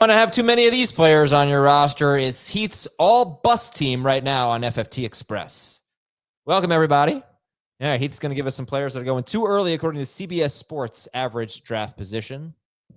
Want to have too many of these players on your roster? It's Heath's all-bust team right now on FFT Express. Welcome, everybody. Yeah, Heath's going to give us some players that are going too early according to CBS Sports average draft position.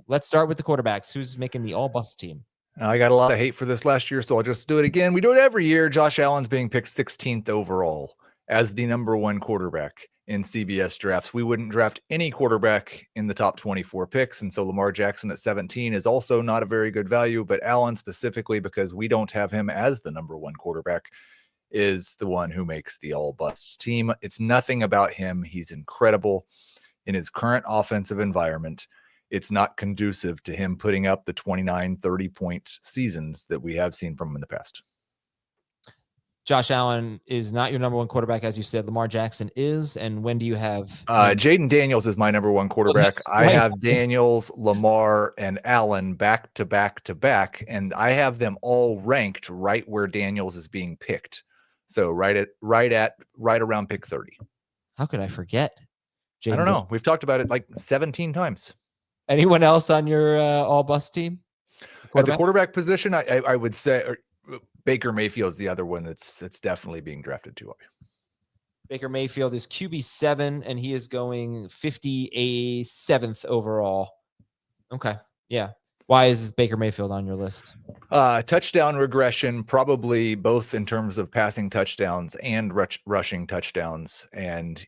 Let's start with the quarterbacks. Who's making the all-bust team? I got a lot of hate for this last year, so I'll just do it again. We do it every year. Josh Allen's being picked 16th overall as the number one quarterback in CBS drafts. We wouldn't draft any quarterback in the top 24 picks, and so Lamar Jackson at 17 is also not a very good value, but Allen specifically, because we don't have him as the number one quarterback, is the one who makes the all-bust team. It's nothing about him. He's incredible in his current offensive environment. It's not conducive to him putting up the 29, 30-point seasons that we have seen from him in the past. Josh Allen is not your number one quarterback, as you said. Lamar Jackson is. And when do you have? Jaden Daniels is my number one quarterback. Oh, right. I have Daniels, Lamar, and Allen back to back to back, and I have them all ranked right where Daniels is being picked. So right around pick 30. How could I forget? I don't know. We've talked about it like 17 times. Anyone else on your all-bust team? At the quarterback position, I would say Baker Mayfield is the other one that's definitely being drafted too high. Baker Mayfield is QB7, and he is going 57th overall. Okay, yeah. Why is Baker Mayfield on your list? Touchdown regression, probably both in terms of passing touchdowns and rushing touchdowns. And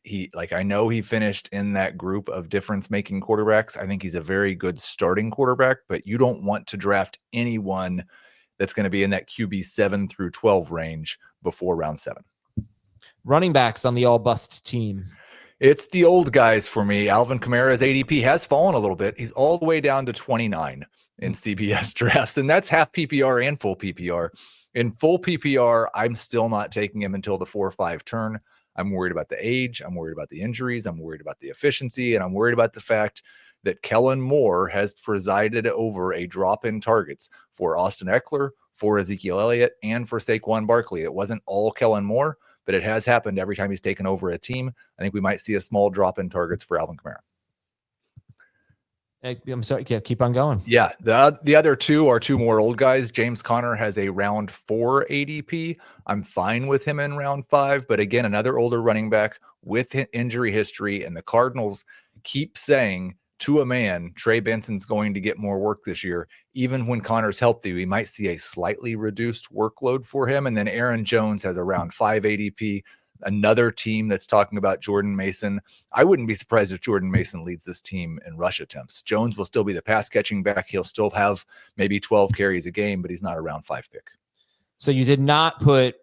I know he finished in that group of difference-making quarterbacks. I think he's a very good starting quarterback, but you don't want to draft anyone that's going to be in that QB 7 through 12 range before round 7. Running backs on the all-bust team. It's the old guys for me. Alvin Kamara's ADP has fallen a little bit. He's all the way down to 29 in CBS drafts, and that's half PPR and full PPR. In full PPR, I'm still not taking him until the 4 or 5 turn. I'm worried about the age. I'm worried about the injuries. I'm worried about the efficiency, and I'm worried about the fact that Kellen Moore has presided over a drop in targets for Austin Eckler, for Ezekiel Elliott, and for Saquon Barkley. It wasn't all Kellen Moore, but it has happened every time he's taken over a team. I think we might see a small drop in targets for Alvin Kamara. I'm sorry. Yeah, keep on going. Yeah, the other two are two more old guys. James Conner has a round 4 ADP. I'm fine with him in round 5, but again, another older running back with injury history, and the Cardinals keep saying to a man, Trey Benson's going to get more work this year. Even when Connor's healthy, we might see a slightly reduced workload for him. And then Aaron Jones has a round 5 ADP. Another team that's talking about Jordan Mason. I wouldn't be surprised if Jordan Mason leads this team in rush attempts. Jones will still be the pass catching back. He'll still have maybe 12 carries a game, but he's not a round 5 pick. So you did not put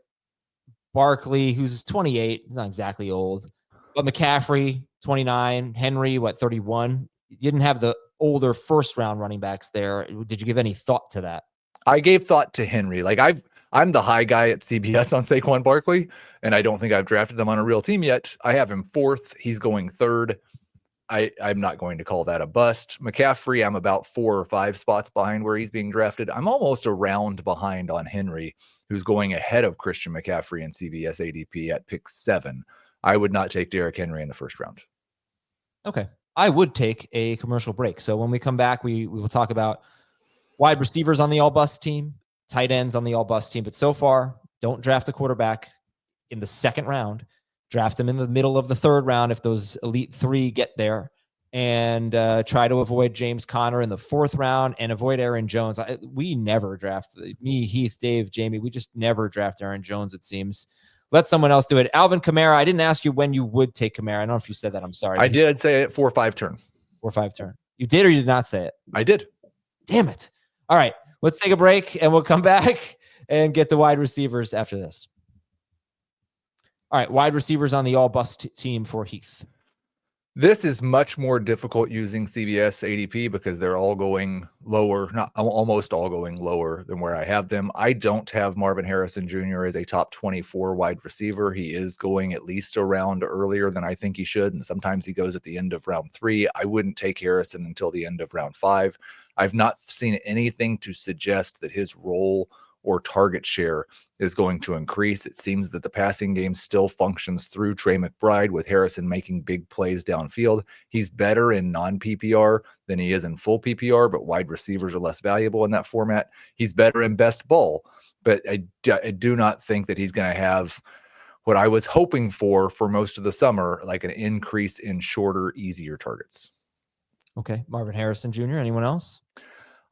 Barkley, who's 28. He's not exactly old, but McCaffrey, 29. Henry, 31. You didn't have the older first round running backs there. Did you give any thought to that? I gave thought to Henry. I'm the high guy at CBS on Saquon Barkley, and I don't think I've drafted him on a real team yet. I have him 4th. He's going 3rd. I'm not going to call that a bust. McCaffrey, I'm about 4 or 5 spots behind where he's being drafted. I'm almost a round behind on Henry, who's going ahead of Christian McCaffrey in CBS ADP at pick 7. I would not take Derrick Henry in the first round. Okay. I would take a commercial break. So when we come back, we will talk about wide receivers on the all-bust team, tight ends on the all-bust team. But so far, don't draft a quarterback in the 2nd round. Draft them in the middle of the 3rd round if those elite 3 get there. And try to avoid James Conner in the 4th round and avoid Aaron Jones. We never draft, me, Heath, Dave, Jamie, we just never draft Aaron Jones, it seems. Let someone else do it. Alvin Kamara, I didn't ask you when you would take Kamara. I don't know if you said that. I'm sorry. I did say it 4 or 5 turn. 4 or 5 turn. You did or you did not say it? I did. Damn it. All right. Let's take a break and we'll come back and get the wide receivers after this. All right. Wide receivers on the all-bust team for Heath. This is much more difficult using CBS ADP because they're all going lower, not almost all going lower than where I have them. I don't have Marvin Harrison Jr. as a top 24 wide receiver. He is going at least a round earlier than I think he should, and sometimes he goes at the end of round 3. I wouldn't take Harrison until the end of round 5. I've not seen anything to suggest that his role or target share is going to increase. It seems that the passing game still functions through Trey McBride, with Harrison making big plays downfield. He's better in non-PPR than he is in full PPR, but wide receivers are less valuable in that format. He's better in best ball, but I do not think that he's going to have what I was hoping for most of the summer, like an increase in shorter, easier targets. Okay. Marvin Harrison Jr. Anyone else?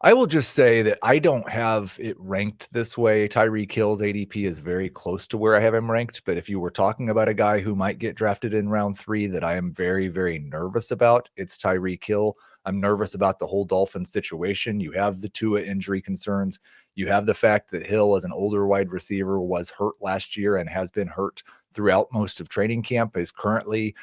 I will just say that I don't have it ranked this way. Tyreek Hill's ADP is very close to where I have him ranked. But if you were talking about a guy who might get drafted in round 3 that I am very, very nervous about, it's Tyreek Hill. I'm nervous about the whole Dolphins situation. You have the Tua injury concerns. You have the fact that Hill, as an older wide receiver, was hurt last year and has been hurt throughout most of training camp, is currently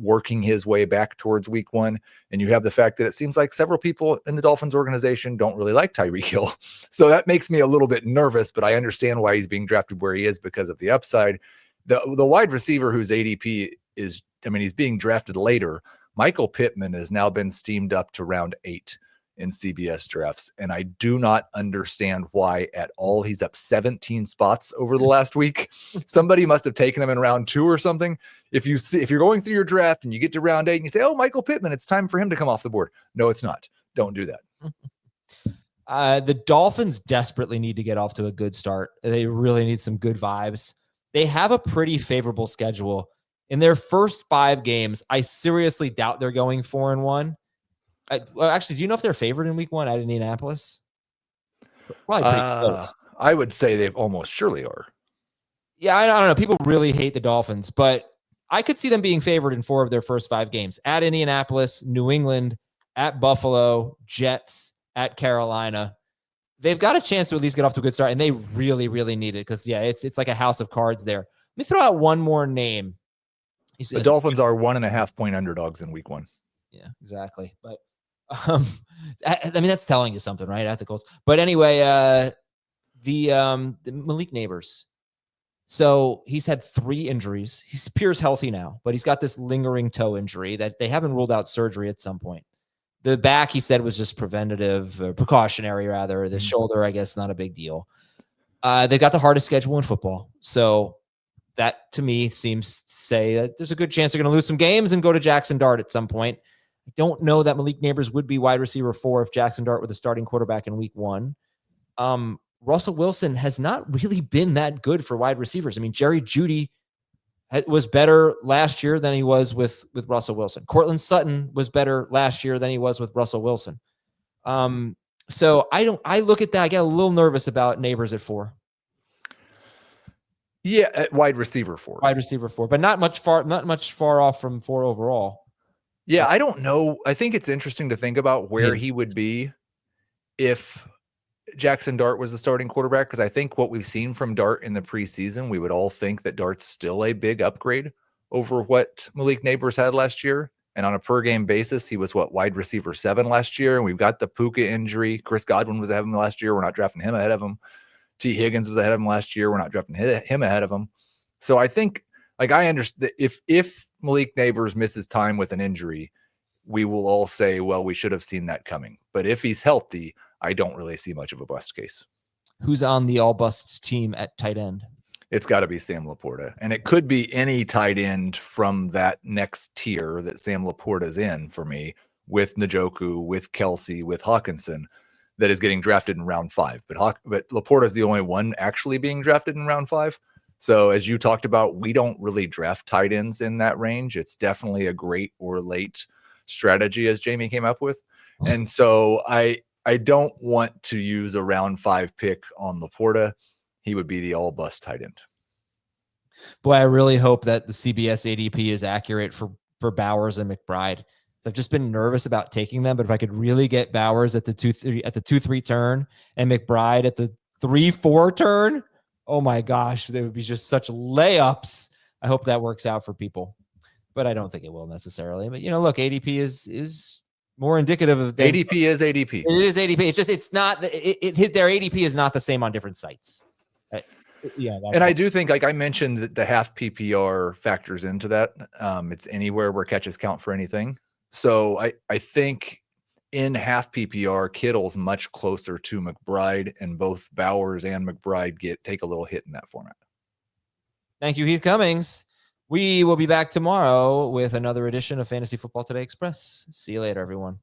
working his way back towards week 1. And you have the fact that it seems like several people in the Dolphins organization don't really like Tyreek Hill. So that makes me a little bit nervous, but I understand why he's being drafted where he is because of the upside. The wide receiver whose ADP is, he's being drafted later. Michael Pittman has now been steamed up to round 8 in CBS drafts, and I do not understand why at all. He's up 17 spots over the last week. Somebody must have taken him in round 2 or something. If you're going through your draft and you get to round 8 and you say, "Oh, Michael Pittman, it's time for him to come off the board." No, it's not. Don't do that. The Dolphins desperately need to get off to a good start. They really need some good vibes. They have a pretty favorable schedule. In their first 5 games, I seriously doubt they're going 4-1. Well, actually, do you know if they're favored in week 1 at Indianapolis? Probably pretty close. I would say they almost surely are. Yeah, I don't know. People really hate the Dolphins, but I could see them being favored in 4 of their first 5 games. At Indianapolis, New England, at Buffalo, Jets, at Carolina. They've got a chance to at least get off to a good start, and they really, really need it because, it's like a house of cards there. Let me throw out one more name. The Dolphins are 1.5 point underdogs in week 1. Yeah, exactly. But that's telling you something, right? At the goals. But anyway, the Malik Neighbors. So he's had 3 injuries. He appears healthy now, but he's got this lingering toe injury that they haven't ruled out surgery at some point. The back, he said, was just precautionary rather. The shoulder, I guess, not a big deal. They've got the hardest schedule in football. So that, to me, seems to say that there's a good chance they're going to lose some games and go to Jackson Dart at some point. I don't know that Malik Neighbors would be wide receiver 4 if Jackson Dart were the starting quarterback in week 1. Russell Wilson has not really been that good for wide receivers. Jerry Jeudy was better last year than he was with Russell Wilson. Cortland Sutton was better last year than he was with Russell Wilson. So I look at that. I get a little nervous about Neighbors at 4. Yeah, at wide receiver 4. Wide receiver 4, but not much far off from 4 overall. Yeah, I don't know. I think it's interesting to think about where he would be if Jackson Dart was the starting quarterback, because I think what we've seen from Dart in the preseason, we would all think that Dart's still a big upgrade over what Malik Neighbors had last year. And on a per game basis, he was wide receiver 7 last year. And we've got the Puka injury. Chris Godwin was ahead of him last year. We're not drafting him ahead of him. T. Higgins was ahead of him last year. We're not drafting him ahead of him. So I think, I understand if Malik Neighbors misses time with an injury, we will all say, well, we should have seen that coming. But if he's healthy, I don't really see much of a bust case. Who's on the all bust team at tight end? It's got to be Sam LaPorta. And it could be any tight end from that next tier that Sam LaPorta is in for me, with Njoku, with Kelsey, with Hawkinson, that is getting drafted in round 5. But LaPorta is the only one actually being drafted in round 5. So as you talked about, we don't really draft tight ends in that range. It's definitely a great or late strategy, as Jamie came up with. And so I don't want to use a round 5 pick on LaPorta. He would be the all bust tight end. Boy, I really hope that the CBS ADP is accurate for Bowers and McBride. So I've just been nervous about taking them, but if I could really get Bowers at the 2-3 turn and McBride at the 3-4 turn, oh my gosh, they would be just such layups. I hope that works out for people, but I don't think it will necessarily. But look, ADP is more indicative of ADP is ADP. It is ADP. It's just it's not their ADP is not the same on different sites. I do think, I mentioned, that the half PPR factors into that. It's anywhere where catches count for anything. So I think in half PPR, Kittle's much closer to McBride, and both Bowers and McBride take a little hit in that format. Thank you, Heath Cummings. We will be back tomorrow with another edition of Fantasy Football Today Express. See you later, everyone.